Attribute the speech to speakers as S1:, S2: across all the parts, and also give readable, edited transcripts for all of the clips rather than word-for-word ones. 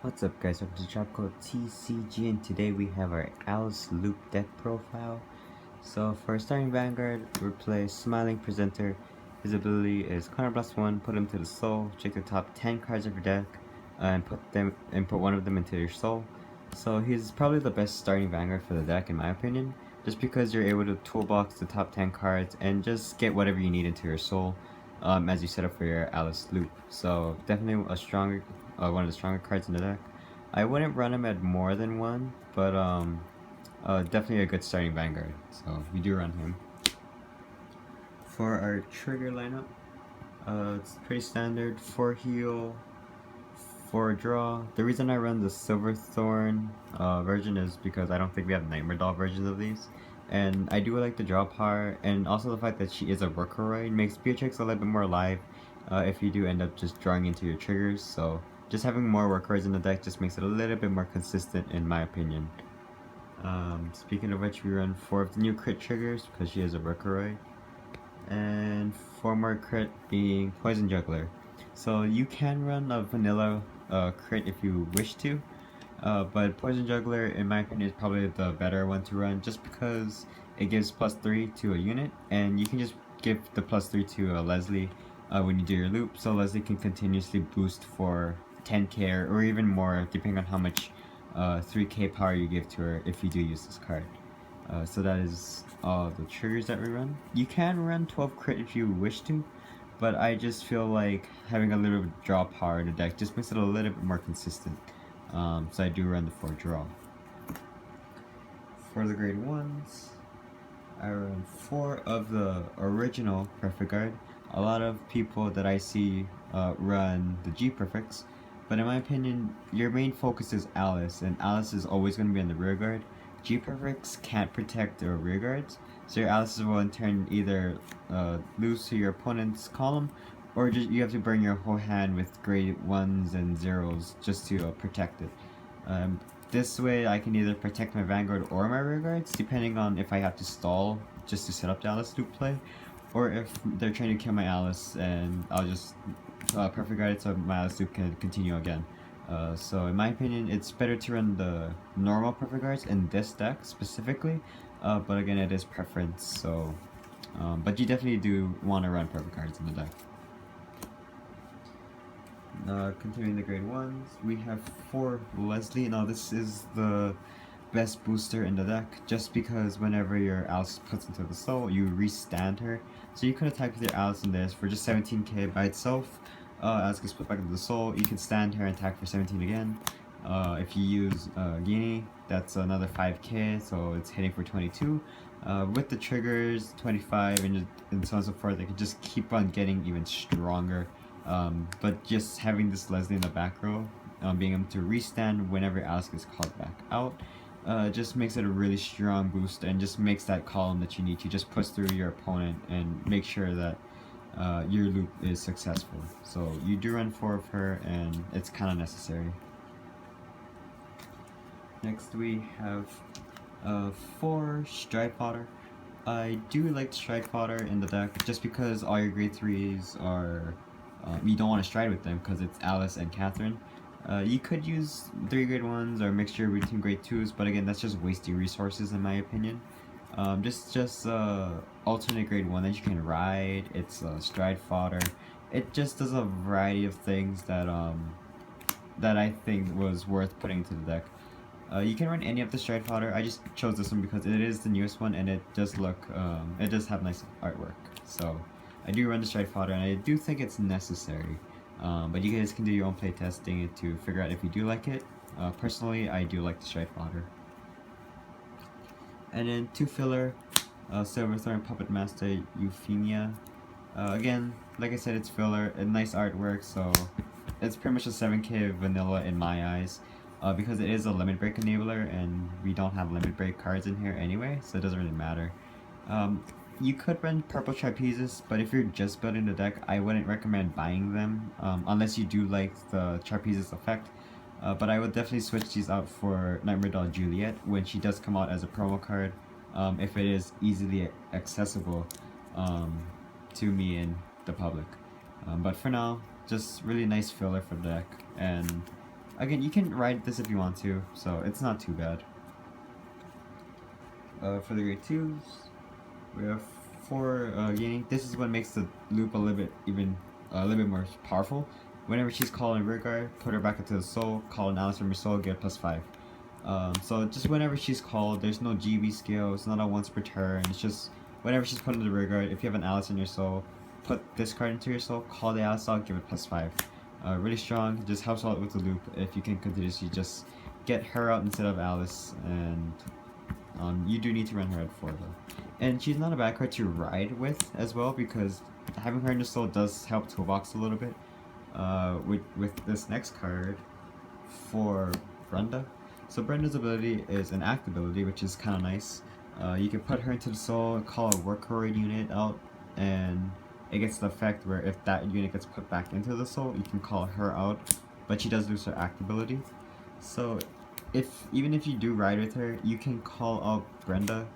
S1: What's up guys, welcome to Drop Code TCG, and today we have our Alice Loop deck profile. So for starting Vanguard, we play Smiling Presenter. His ability is Counter Blast 1, put him to the soul, check the top 10 cards of your deck, and put one of them into your soul. So he's probably the best starting Vanguard for the deck in my opinion, just because you're able to toolbox the top 10 cards and just get whatever you need into your soul as you set up for your Alice Loop. So definitely a stronger one of the stronger cards in the deck. I wouldn't run him at more than one, but definitely a good starting Vanguard. So we do run him. For our trigger lineup, it's pretty standard. 4 heal, 4 draw. The reason I run the Silverthorn version is because I don't think we have Nightmare Doll versions of these. And I do like the draw power, and also the fact that she is a workaholic makes Beatrix a little bit more alive if you do end up just drawing into your triggers. So just having more workhorses in the deck just makes it a little bit more consistent in my opinion. Speaking of which, we run 4 of the new crit triggers because she is a workaholic, and 4 more crit being Poison Juggler. So you can run a vanilla crit if you wish to, but Poison Juggler in my opinion is probably the better one to run just because it gives +3 to a unit, and you can just give the +3 to Leslie when you do your loop, so Leslie can continuously boost for 10k or even more depending on how much 3k power you give to her if you do use this card. So that is all the triggers that we run. You can run 12 crit if you wish to, but I just feel like having a little draw power in the deck just makes it a little bit more consistent. So I do run the 4 draw. For the grade 1s, I run 4 of the original Perfect Guard. A lot of people that I see run the G Perfects, but in my opinion, your main focus is Alice, and Alice is always going to be in the rear guard. G Perfects can't protect their rear guards, so your Alice will in turn either lose to your opponent's column, or just you have to burn your whole hand with grade 1s and 0s just to protect it. This way I can either protect my Vanguard or my rear guards, depending on if I have to stall just to set up the Alice loop play, or if they're trying to kill my Alice and I'll just perfect guard it so my Alice loop can continue again. So in my opinion, it's better to run the normal perfect guards in this deck specifically, but again it is preference, so but you definitely do want to run perfect guards in the deck. Continuing the grade 1s, we have 4 Leslie. Now this is the best booster in the deck, just because whenever your Alice puts into the soul, you restand her. So you can attack with your Alice in this for just 17k by itself. Alice gets put back into the soul, you can stand her and attack for 17 again. If you use Guinea, that's another 5k, so it's hitting for 22. With the triggers, 25, and so on and so forth, they can just keep on getting even stronger. But just having this Leslie in the back row, being able to restand whenever Alice gets called back out, just makes it a really strong boost and just makes that column that you need to just push through your opponent and make sure that your loop is successful. So you do run 4 of her, and it's kind of necessary. Next we have 4 Stride Fodder. I do like Stride Fodder in the deck just because all your grade 3s are you don't want to stride with them because it's Alice and Catherine. You could use 3 grade 1s or a mixture between grade 2s, but again that's just wasting resources in my opinion. Just alternate grade 1 that you can ride. It's Stride Fodder. It just does a variety of things that that I think was worth putting into the deck. You can run any of the Stride Fodder. I just chose this one because it is the newest one and it does look it does have nice artwork. So I do run the Stride Fodder, and I do think it's necessary. But you guys can do your own play testing to figure out if you do like it. Personally, I do like the Stride Fodder. And then 2 filler, Silverthorn Puppet Master Euphemia. Again, like I said, it's filler, and nice artwork, so it's pretty much a 7k vanilla in my eyes. Because it is a limit break enabler, and we don't have limit break cards in here anyway, so it doesn't really matter. You could run purple trapezes, but if you're just building the deck, I wouldn't recommend buying them, unless you do like the trapezes effect. But I would definitely switch these out for Nightmare Doll Juliet when she does come out as a promo card, if it is easily accessible to me and the public. But for now, just really nice filler for the deck, and Again, you can ride this if you want to, so it's not too bad. For the grade 2s, we have 4 gaining. This is what makes the loop a little bit more powerful. Whenever she's called in rear guard, put her back into the soul, call an Alice from your soul, get +5. So just whenever she's called, there's no GB scale, it's not a once per turn, it's just whenever she's put into the rear guard, if you have an Alice in your soul, put this card into your soul, call the Alice out, give it +5. Really strong, just helps a lot with the loop if you can continuously just get her out instead of Alice, and you do need to run her at 4 though. And she's not a bad card to ride with as well, because having her in the soul does help toolbox a little bit. With this next card for Brenda. So Brenda's ability is an act ability, which is kind of nice. You can put her into the soul, call a workhorse unit out, and it gets the effect where if that unit gets put back into the soul, you can call her out, but she does lose her act ability. So even if you do ride with her, you can call out Brenda.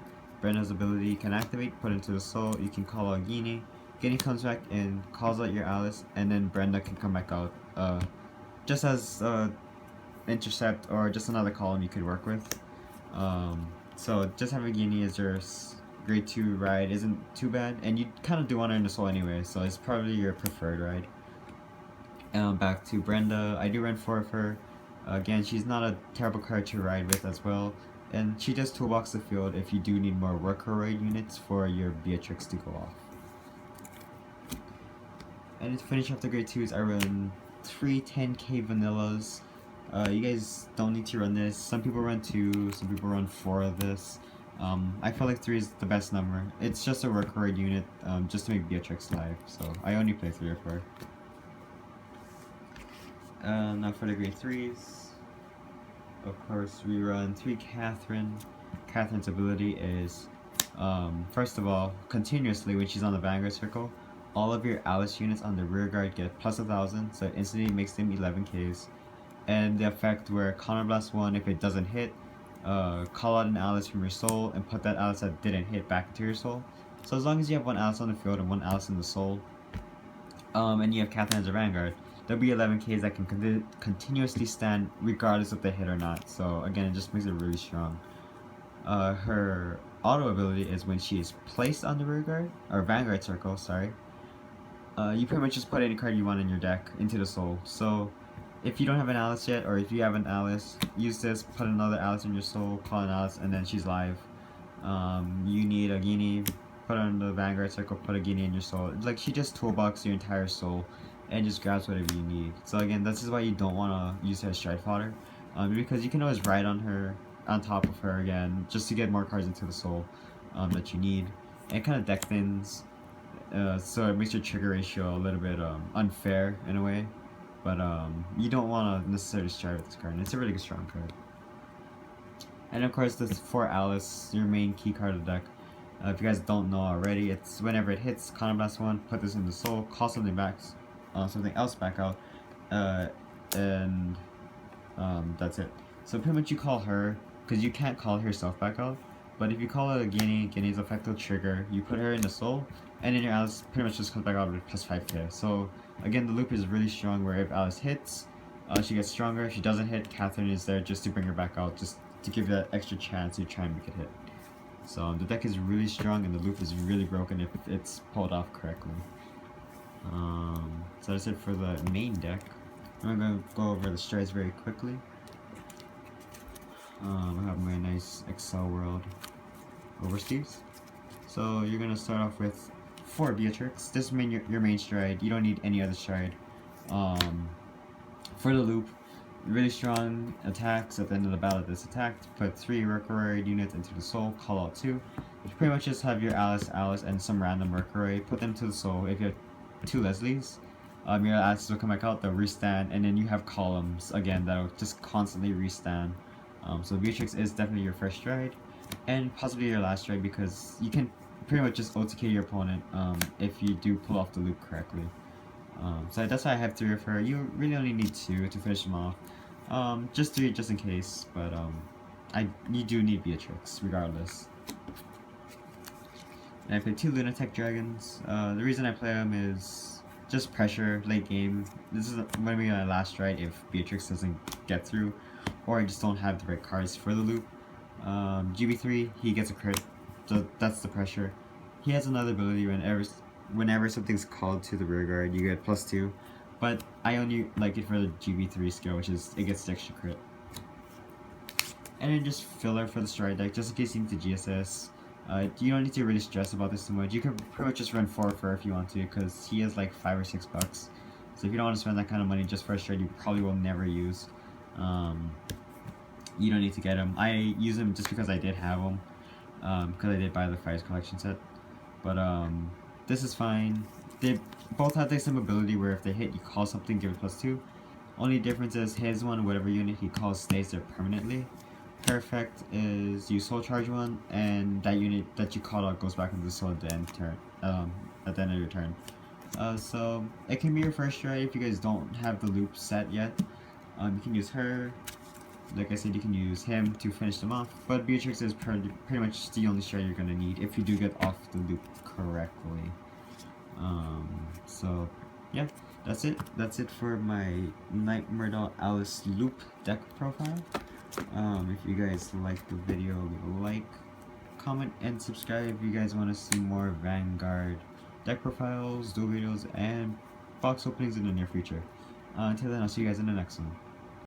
S1: Brenda's ability can activate, put into the soul, you can call out Guinea. Guinea comes back and calls out your Alice, and then Brenda can come back out. Just as intercept or just another column you could work with. So just having Guinea as your grade 2 ride isn't too bad, and you kind of do want her in the soul anyway, so it's probably your preferred ride. Back to Brenda, I do run 4 of her. Again, she's not a terrible card to ride with as well, and she does toolbox the field if you do need more worker units for your Beatrix to go off. And to finish off the grade 2s, I run 3 10k vanillas. You guys don't need to run this. Some people run 2, some people run 4 of this. I feel like 3 is the best number. It's just a workhorse unit, just to make Beatrix live, so I only play 3 of her. Now for the grade 3s, of course we run 3 Catherine. Catherine's ability is, first of all, continuously when she's on the vanguard circle, all of your Alice units on the rear guard get +1000, so it instantly makes them 11Ks. And the effect where Counterblast 1, if it doesn't hit, call out an Alice from your soul and put that Alice that didn't hit back into your soul. So as long as you have 1 Alice on the field and 1 Alice in the soul, and you have Catherine as a vanguard, there'll be 11Ks that can continuously stand regardless if they hit or not. So again, it just makes it really strong. Her auto ability is when she is placed on the rear guard, or vanguard circle, sorry. You pretty much just put any card you want in your deck into the soul. So if you don't have an Alice yet, or if you have an Alice, use this, put another Alice in your soul, call an Alice, and then she's live. You need a Guinea, put her in the vanguard circle, put a Guinea in your soul. Like, she just toolbox your entire soul and just grabs whatever you need. So again, this is why you don't want to use her as stride fodder, because you can always ride on her, on top of her again, just to get more cards into the soul that you need. And it kind of deck thins, so it makes your trigger ratio a little bit unfair in a way. But you don't want to necessarily stride with this card, and it's a really good strong card. And of course, this for Alice, your main key card of the deck. If you guys don't know already, it's whenever it hits Counterblast 1, put this in the soul, call something else back out, and that's it. So pretty much you call her, because you can't call herself back out, but if you call it a Guinea, Guinea's effect will trigger, you put her in the soul, and then your Alice pretty much just comes back out with +5k. So again, the loop is really strong where if Alice hits, she gets stronger. If she doesn't hit, Catherine is there just to bring her back out, just to give you that extra chance to try and make it hit. So the deck is really strong and the loop is really broken if it's pulled off correctly. So that's it for the main deck. I'm going to go over the strides very quickly. I have my nice Excel world overseas. So you're going to start off with 4 Beatrix. This is your main stride. You don't need any other stride. For the loop, really strong attacks at the end of the battle. This attack, put 3 worker units into the soul, call out 2. You pretty much just have your Alice, and some random worker, put them to the soul. If you have 2 Leslies, your Alice will come back out, they'll restand, and then you have columns again that'll just constantly restand. So Beatrix is definitely your first stride, and possibly your last stride, because you can pretty much just OTK your opponent if you do pull off the loop correctly. So that's why I have 3 of her. You really only need 2 to finish them off. Just 3 just in case, but you do need Beatrix regardless. And I play 2 Lunatech Dragons. The reason I play them is just pressure late game. This is when we're gonna last right if Beatrix doesn't get through, or I just don't have the right cards for the loop. GB3, he gets a crit, so that's the pressure. He has another ability whenever something's called to the rear guard, you get +2, but I only like it for the GB3 skill, which is it gets the extra crit. And then just filler for the stride deck, just in case you need to GSS. You don't need to really stress about this too much. You can pretty much just run 4 for if you want to, because he has like $5 or $6. So if you don't want to spend that kind of money just for a stride you probably will never use, you don't need to get him. I use him just because I did have him, because I did buy the Fires Collection set. But this is fine. They both have the same ability where if they hit, you call something, give it +2. Only difference is his one, whatever unit he calls stays there permanently. Perfect is you soul charge one, and that unit that you call out goes back into the soul at the end at the end of your turn. So it can be your first try if you guys don't have the loop set yet. You can use her. Like I said, you can use him to finish them off, but Beatrix is pretty much the only strat you're gonna need if you do get off the loop correctly. So yeah, that's it. That's it for my Nightmare Doll Alice loop deck profile. If you guys like the video, leave a like, comment, and subscribe if you guys want to see more Vanguard deck profiles, duel videos, and box openings in the near future. Until then, I'll see you guys in the next one.